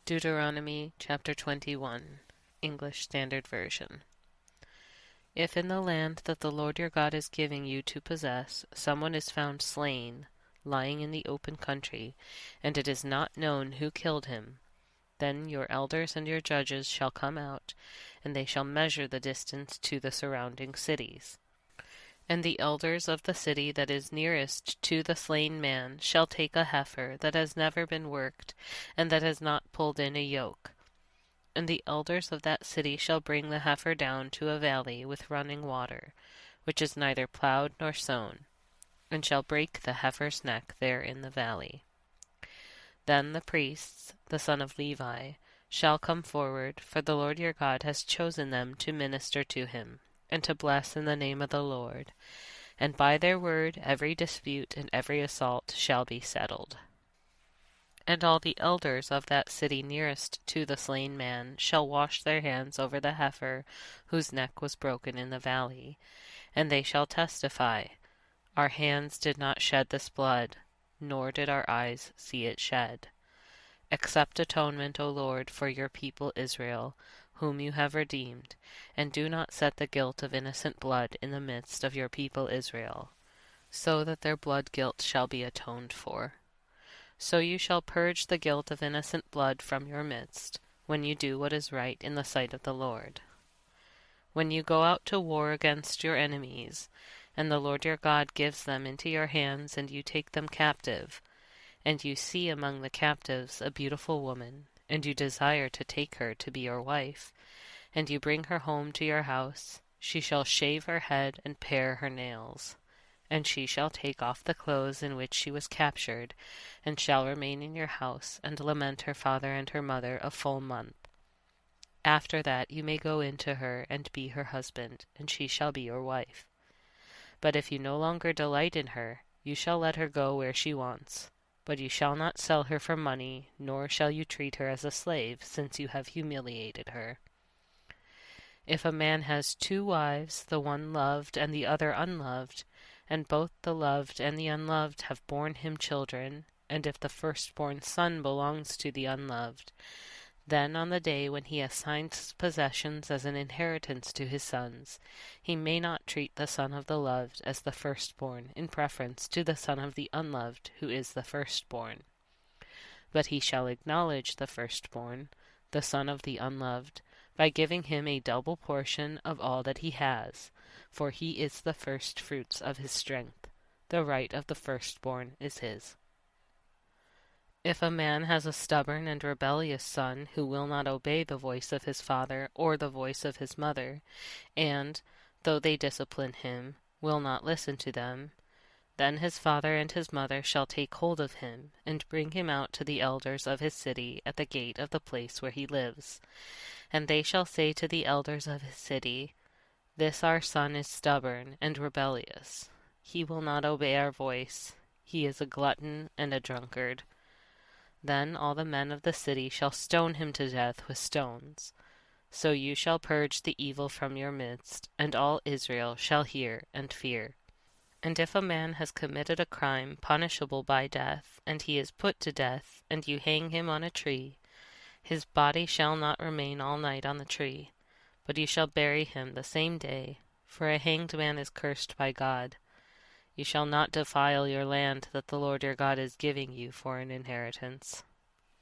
Deuteronomy chapter 21, English Standard Version. If in the land that the Lord your God is giving you to possess, someone is found slain, lying in the open country, and it is not known who killed him, then your elders and your judges shall come out, and they shall measure the distance to the surrounding cities. And the elders of the city that is nearest to the slain man shall take a heifer that has never been worked, and that has not pulled in a yoke. And the elders of that city shall bring the heifer down to a valley with running water, which is neither plowed nor sown, and shall break the heifer's neck there in the valley. Then the priests, the son of Levi, shall come forward, for the Lord your God has chosen them to minister to him, and to bless in the name of the Lord. And by their word every dispute and every assault shall be settled. And all the elders of that city nearest to the slain man shall wash their hands over the heifer whose neck was broken in the valley, and they shall testify, Our hands did not shed this blood, nor did our eyes see it shed. Accept atonement, O Lord, for your people Israel, whom you have redeemed, and do not set the guilt of innocent blood in the midst of your people Israel, so that their blood guilt shall be atoned for. So you shall purge the guilt of innocent blood from your midst, when you do what is right in the sight of the Lord. When you go out to war against your enemies, and the Lord your God gives them into your hands, and you take them captive, and you see among the captives a beautiful woman, and you desire to take her to be your wife, and you bring her home to your house, she shall shave her head and pare her nails. And she shall take off the clothes in which she was captured, and shall remain in your house, and lament her father and her mother a full month. After that you may go in to her and be her husband, and she shall be your wife. But if you no longer delight in her, you shall let her go where she wants. But you shall not sell her for money, nor shall you treat her as a slave, since you have humiliated her. If a man has 2 wives, the one loved and the other unloved, and both the loved and the unloved have borne him children, and if the firstborn son belongs to the unloved, then on the day when he assigns possessions as an inheritance to his sons, he may not treat the son of the loved as the firstborn in preference to the son of the unloved who is the firstborn. But he shall acknowledge the firstborn, the son of the unloved, by giving him a double portion of all that he has, for he is the firstfruits of his strength. The right of the firstborn is his. If a man has a stubborn and rebellious son who will not obey the voice of his father or the voice of his mother, and, though they discipline him, will not listen to them, then his father and his mother shall take hold of him, and bring him out to the elders of his city at the gate of the place where he lives. And they shall say to the elders of his city, This our son is stubborn and rebellious. He will not obey our voice. He is a glutton and a drunkard. Then all the men of the city shall stone him to death with stones. So you shall purge the evil from your midst, and all Israel shall hear and fear. And if a man has committed a crime punishable by death, and he is put to death, and you hang him on a tree, his body shall not remain all night on the tree, but you shall bury him the same day, for a hanged man is cursed by God. You shall not defile your land that the Lord your God is giving you for an inheritance.